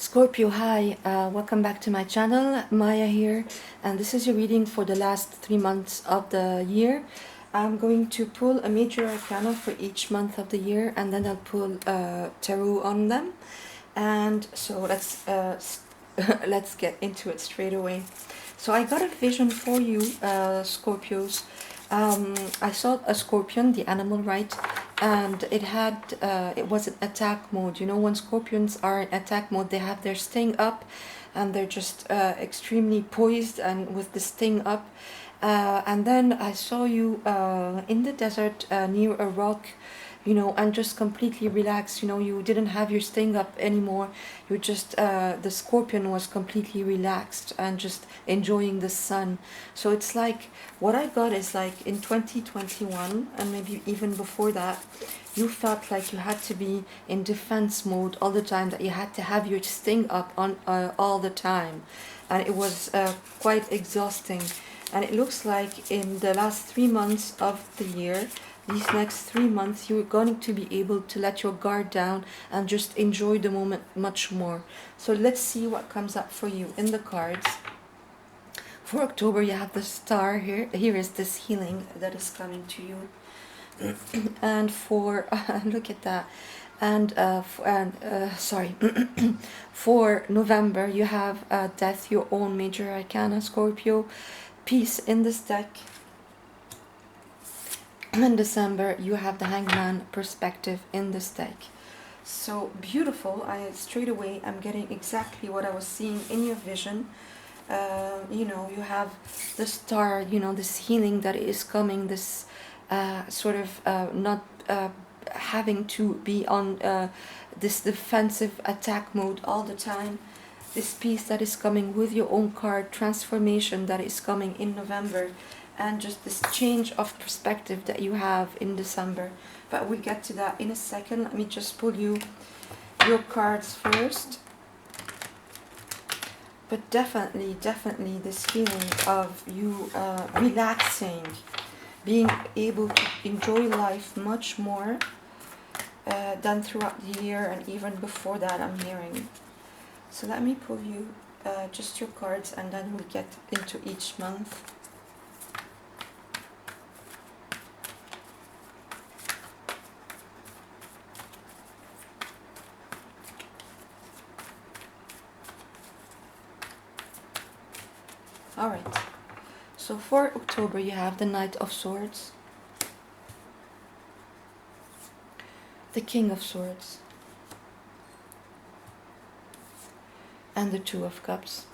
Scorpio, hi, welcome back to my channel. Maya here, and this is your reading for the last 3 months of the year. I'm going to pull a major arcana for each month of the year, and then I'll pull tarot on them. And so let's get into it straight away. So I got a vision for you, Scorpios. I saw a scorpion, the animal, right? And it was in attack mode. You know, when scorpions are in attack mode, they have their sting up, and they're just extremely poised and with the sting up. And then I saw you in the desert near a rock, you know, and just completely relaxed. You know, you didn't have your sting up anymore. You just the scorpion was completely relaxed and just enjoying the sun. So it's like what I got is like in 2021 and maybe even before that, you felt like you had to be in defense mode all the time, that you had to have your sting up on all the time, and it was quite exhausting. And it looks like in the last 3 months of the year, these next 3 months, you're going to be able to let your guard down and just enjoy the moment much more. So let's see what comes up for you in the cards. For October, you have the star here. Here is this healing that is coming to you. And for, look at that. And, sorry, for November, you have Death, your own major arcana, Scorpio. Peace in this deck. In December, you have the Hangman perspective in this deck. So beautiful. Straight away, I'm getting exactly what I was seeing in your vision. You know, you have the star, you know, this healing that is coming, this sort of not having to be on this defensive attack mode all the time. This peace that is coming with your own card, transformation that is coming in November, and just this change of perspective that you have in December. But we'll get to that in a second. Let me just pull you your cards first. But definitely this feeling of you relaxing, being able to enjoy life much more than throughout the year and even before that, I'm hearing. So let me pull you just your cards, and then we'll get into each month. All right. So for October, you have the Knight of Swords, the King of Swords, and the Two of Cups.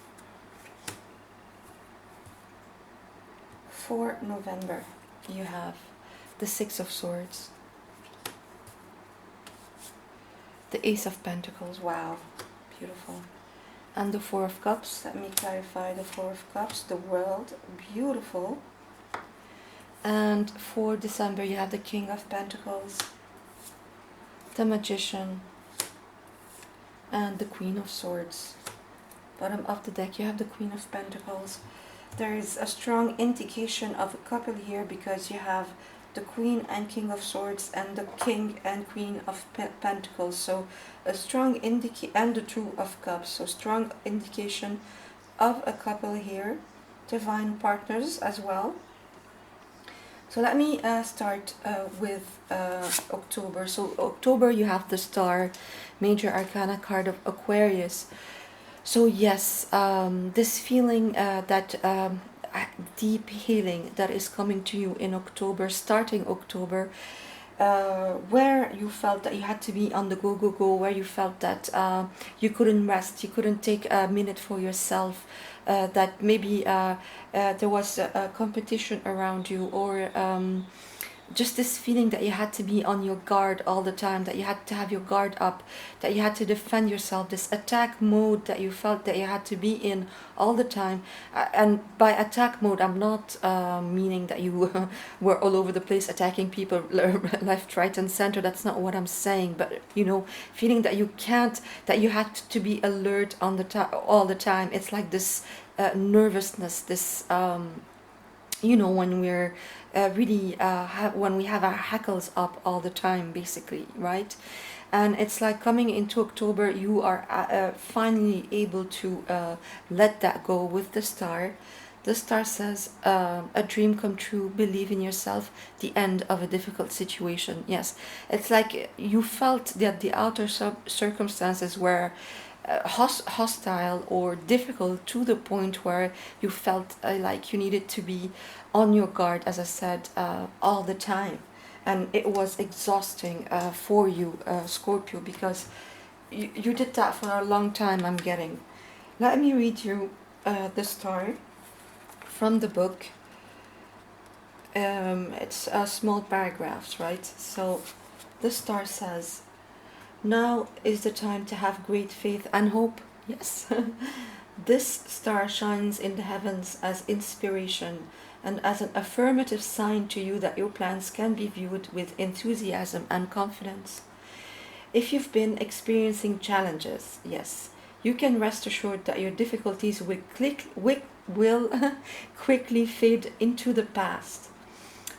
For November, you have the Six of Swords, the Ace of Pentacles, wow, beautiful, and the Four of Cups. Let me clarify the Four of Cups, the World, beautiful. And for December, you have the King of Pentacles, the Magician, and the Queen of Swords. Bottom of the deck, you have the Queen of Pentacles. There is a strong indication of a couple here, because you have the Queen and King of Swords and the King and Queen of Pentacles. So a strong indication, and the Two of Cups. So strong indication of a couple here, divine partners as well. So let me start with October. So October, you have the Star, major arcana card of Aquarius. So yes, this feeling that deep healing that is coming to you in October, starting October, where you felt that you had to be on the go, where you felt that you couldn't rest, you couldn't take a minute for yourself, that maybe there was a competition around you, or just this feeling that you had to be on your guard all the time, that you had to have your guard up, that you had to defend yourself, this attack mode that you felt that you had to be in all the time. And by attack mode, I'm not meaning that you were all over the place attacking people left, right, and center. That's not what I'm saying. But, you know, feeling that you can't, that you had to be alert on the all the time. It's like this nervousness, this you know, when we're really when we have our hackles up all the time, basically, right? And it's like coming into October, you are finally able to let that go with the star. The star says, a dream come true, believe in yourself, the end of a difficult situation. Yes, it's like you felt that the outer circumstances were hostile or difficult to the point where you felt like you needed to be on your guard, as I said, all the time. And it was exhausting for you, Scorpio, because you did that for a long time, I'm getting. Let me read you the story from the book. It's small paragraphs, right? So the star says, now is the time to have great faith and hope. Yes. This star shines in the heavens as inspiration and as an affirmative sign to you that your plans can be viewed with enthusiasm and confidence. If you've been experiencing challenges, yes, you can rest assured that your difficulties will quickly fade into the past.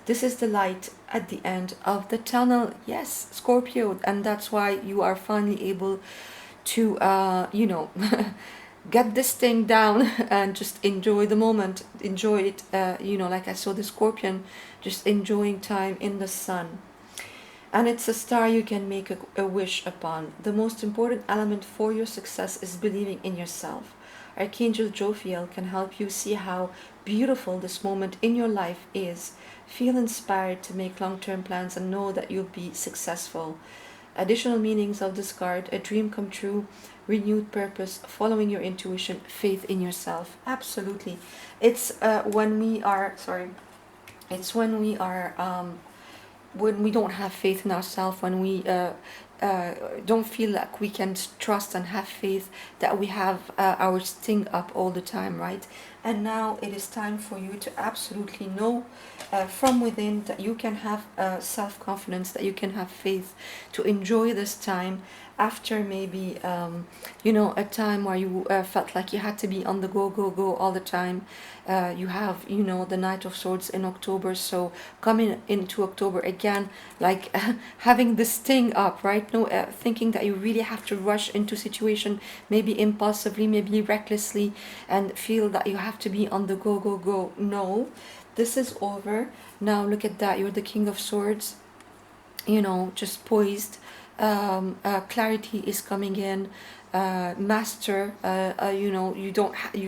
This is the light at the end of the tunnel. Yes, Scorpio, and that's why you are finally able to, get this thing down and just enjoy the moment. Enjoy it, like I saw the Scorpion just enjoying time in the sun. And it's a star you can make a wish upon. The most important element for your success is believing in yourself. Archangel Jophiel can help you see how beautiful this moment in your life is. Feel inspired to make long-term plans and know that you'll be successful. Additional meanings of this card: a dream come true, renewed purpose, following your intuition, faith in yourself. Absolutely. It's when we don't have faith in ourselves, when we don't feel like we can trust and have faith, that we have our sting up all the time, right? And now it is time for you to absolutely know from within that you can have self-confidence, that you can have faith to enjoy this time after maybe a time where you felt like you had to be on the go all the time. You have the Knight of Swords in October, so coming into October again, like having this sting up, right? No, thinking that you really have to rush into situation, maybe impulsively, maybe recklessly, and feel that you have to be on the go. No, this is over. Now look at that, you're the King of Swords, just poised. Clarity is coming in. Master, you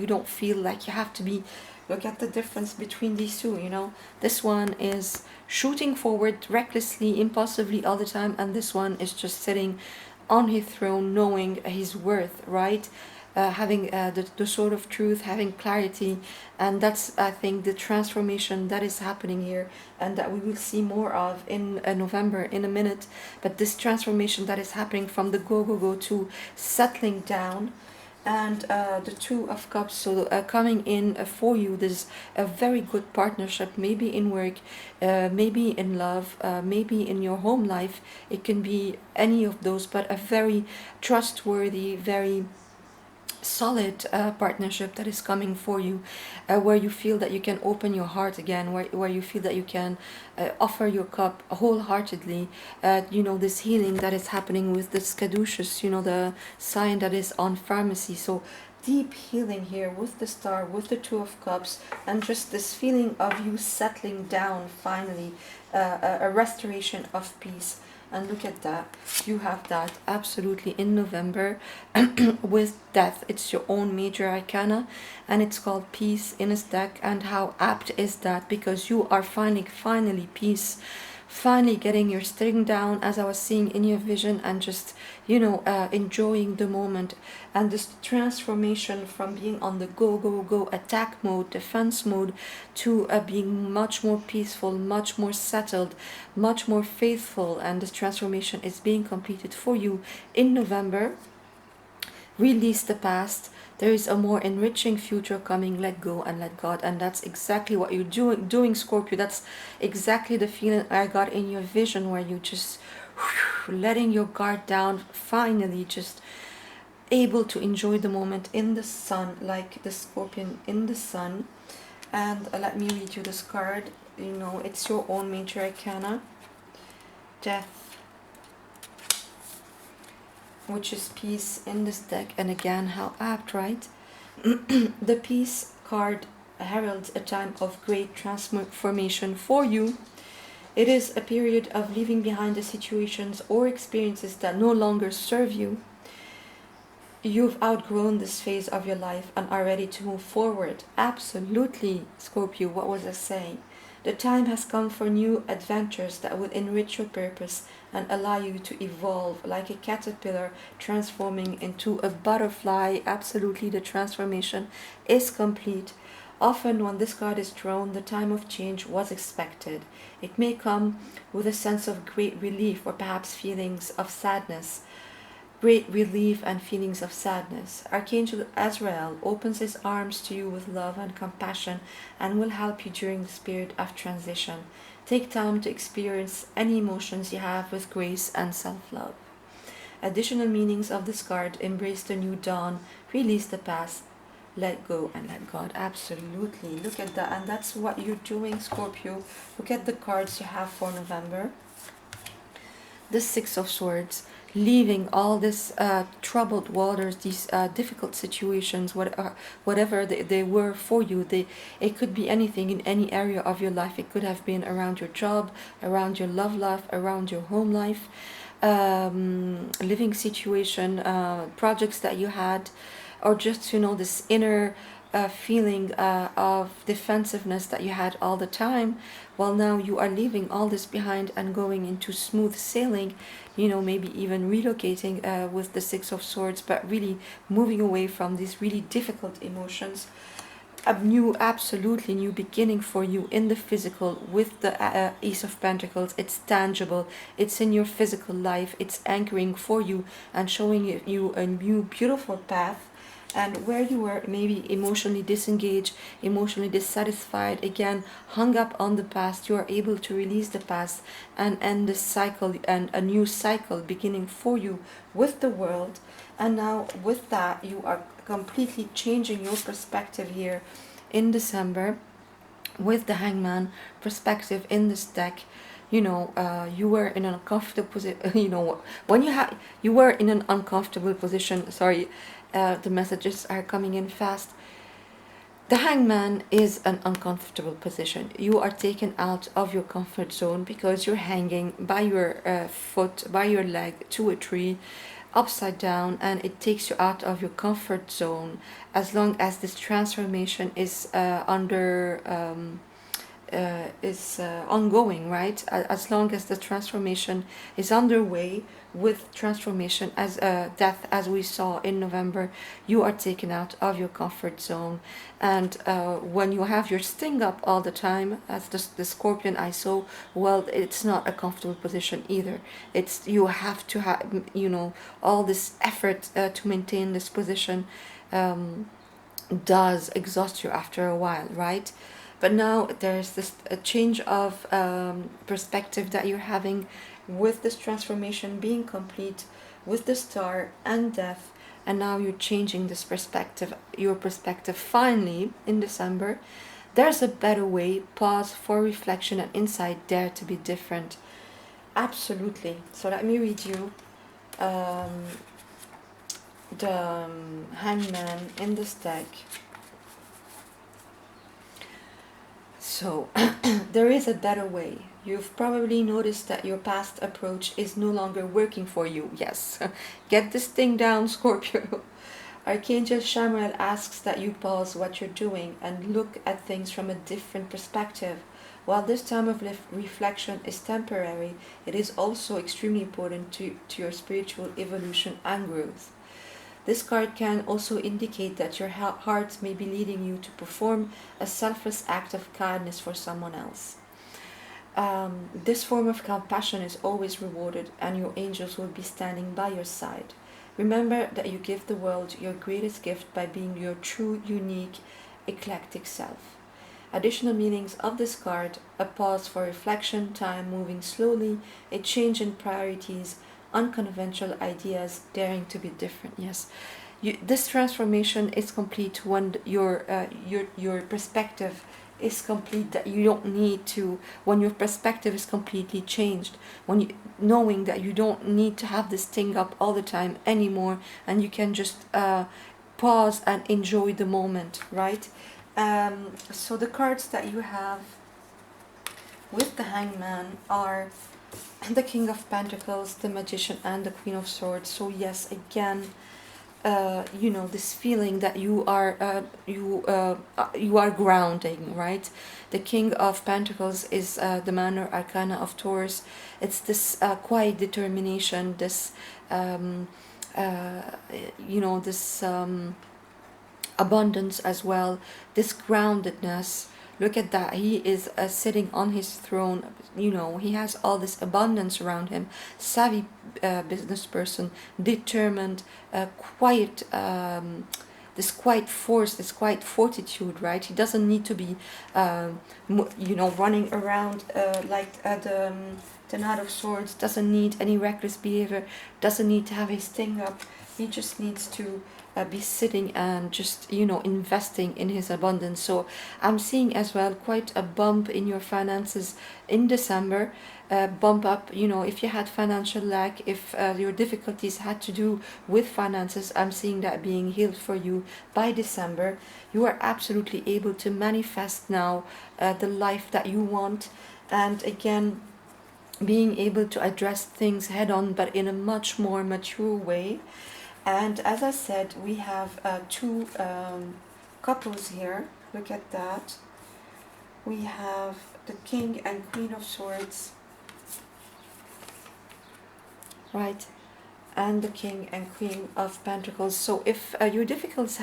don't feel like you have to be. Look at the difference between these two. This one is shooting forward recklessly, impulsively all the time, and this one is just sitting on his throne, knowing his worth, right? Having the sword of truth, having clarity. And that's, I think, the transformation that is happening here, and that we will see more of in November, in a minute. But this transformation that is happening from the go to settling down. And the Two of Cups, so coming in for you, there's a very good partnership, maybe in work, maybe in love, maybe in your home life. It can be any of those, but a very trustworthy, very solid partnership that is coming for you, where you feel that you can open your heart again, where you feel that you can offer your cup wholeheartedly. This healing that is happening with this caduceus, the sign that is on pharmacy. So deep healing here with the star, with the Two of Cups, and just this feeling of you settling down finally, a restoration of peace. And look at that, you have that absolutely in November with Death. It's your own major arcana, and it's called Peace in his deck. And how apt is that, because you are finally peace, finally getting your string down, as I was seeing in your vision, and just enjoying the moment. And this transformation from being on the go attack mode, defense mode, to being much more peaceful, much more settled, much more faithful. And this transformation is being completed for you in November. Release the past. There is a more enriching future coming. Let go and let God. And that's exactly what you're doing, Scorpio. That's exactly the feeling I got in your vision, where you just letting your guard down, finally just able to enjoy the moment in the sun, like the Scorpion in the sun. And let me read you this card. It's your own major arcana. Death. which is peace in this deck, and again, how apt, right? The peace card heralds a time of great transformation for you. It is a period of leaving behind the situations or experiences that no longer serve you. You've outgrown this phase of your life and are ready to move forward. Absolutely, Scorpio, what was I saying? The time has come for new adventures that will enrich your purpose and allow you to evolve like a caterpillar transforming into a butterfly. Absolutely, the transformation is complete. Often, when this card is drawn, the time of change was expected. It may come with a sense of great relief or perhaps feelings of sadness. Great relief and feelings of sadness. Archangel Azrael opens his arms to you with love and compassion and will help you during this period of transition. Take time to experience any emotions you have with grace and self love. Additional meanings of this card: embrace the new dawn, release the past, let go and let God. Absolutely. Look at that. And that's what you're doing, Scorpio. Look at the cards you have for November. The Six of Swords, leaving all this troubled waters, these difficult situations, whatever they were for you. It could be anything in any area of your life. It could have been around your job, around your love life, around your home life, living situation, projects that you had, or just, this inner feeling of defensiveness that you had all the time. Well, now you are leaving all this behind and going into smooth sailing, maybe even relocating with the Six of Swords, but really moving away from these really difficult emotions. Absolutely new beginning for you in the physical with the Ace of Pentacles. It's tangible, it's in your physical life, it's anchoring for you and showing you a new beautiful path. And where you were maybe emotionally disengaged, emotionally dissatisfied, again hung up on the past, you are able to release the past and end this cycle, and a new cycle beginning for you with the world. And now with that, you are completely changing your perspective here in December with the Hangman perspective in this deck. You were in an uncomfortable position. When you were in an uncomfortable position. Sorry, the messages are coming in fast. The Hangman is an uncomfortable position. You are taken out of your comfort zone because you're hanging by your foot, by your leg to a tree, upside down, and it takes you out of your comfort zone. As long as this transformation is ongoing, right? As long as the transformation is underway, with transformation as death, as we saw in November, you are taken out of your comfort zone. And when you have your sting up all the time, as the Scorpion I saw, well, it's not a comfortable position either. You have to have all this effort to maintain this position. Does exhaust you after a while, right? But now there's this a change of perspective that you're having with this transformation being complete, with the star and death. And now you're changing this perspective, your perspective finally in December. There's a better way. Pause for reflection and insight. Dare to be different. Absolutely. So let me read you the Hangman in this deck. So, there is a better way. You've probably noticed that your past approach is no longer working for you. Yes, get this thing down, Scorpio. Archangel Chamuel asks that you pause what you're doing and look at things from a different perspective. While this time of reflection is temporary, it is also extremely important to your spiritual evolution and growth. This card can also indicate that your heart may be leading you to perform a selfless act of kindness for someone else. This form of compassion is always rewarded, and your angels will be standing by your side. Remember that you give the world your greatest gift by being your true, unique, eclectic self. Additional meanings of this card: a pause for reflection, time moving slowly, a change in priorities, unconventional ideas, daring to be different. Yes, this transformation is complete when your perspective is complete, that you don't need to, when your perspective is completely changed, when you knowing that you don't need to have this thing up all the time anymore, and you can just pause and enjoy the moment, right? So the cards that you have with the Hangman are the King of Pentacles, the Magician, and the Queen of Swords. So yes, again, you know, this feeling that you are grounding, right? The King of Pentacles is the Minor Arcana of Taurus. It's this quiet determination, this uh, you know, this abundance as well, this groundedness. Look at that, he is sitting on his throne, you know, he has all this abundance around him. Savvy business person, determined, quiet, this quiet force, this quiet fortitude, right? He doesn't need to be you know, running around like the Knight of Swords, doesn't need any reckless behavior, doesn't need to have his thing up. He just needs to be sitting and just, you know, investing in his abundance. So I'm seeing as well quite a bump in your finances in December. Bump up, you know, if you had financial lack, if your difficulties had to do with finances, I'm seeing that being healed for you by December. You are absolutely able to manifest now the life that you want, and again, being able to address things head on, but in a much more mature way. And as I said, we have two couples here. Look at that. We have the King and Queen of Swords, right? And the King and Queen of Pentacles. So if your difficulties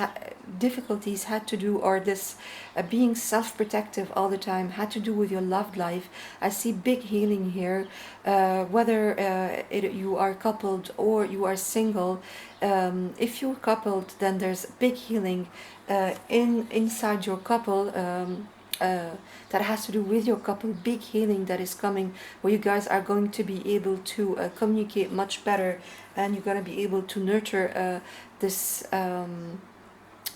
had to do, or this being self-protective all the time had to do with your love life, I see big healing here. Whether you are coupled or you are single, if you're coupled, then there's big healing inside your couple. That has to do with your couple, big healing that is coming, where you guys are going to be able to communicate much better, and you're going to be able to nurture this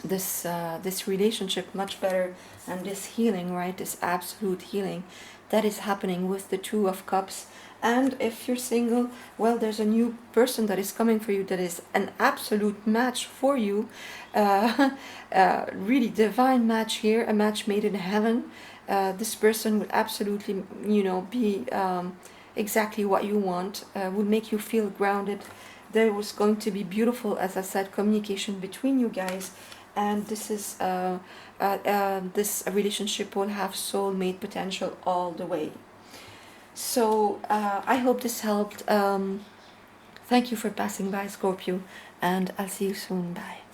this relationship much better, and this healing, right, this absolute healing that is happening with the Two of Cups. And if you're single, well, there's a new person that is coming for you that is an absolute match for you. Really divine match here, a match made in heaven. This person will absolutely, you know, be exactly what you want, will make you feel grounded. There was going to be beautiful, as I said, communication between you guys, and this is this relationship will have soulmate potential all the way. So I hope this helped. Thank you for passing by, Scorpio, and I'll see you soon. Bye.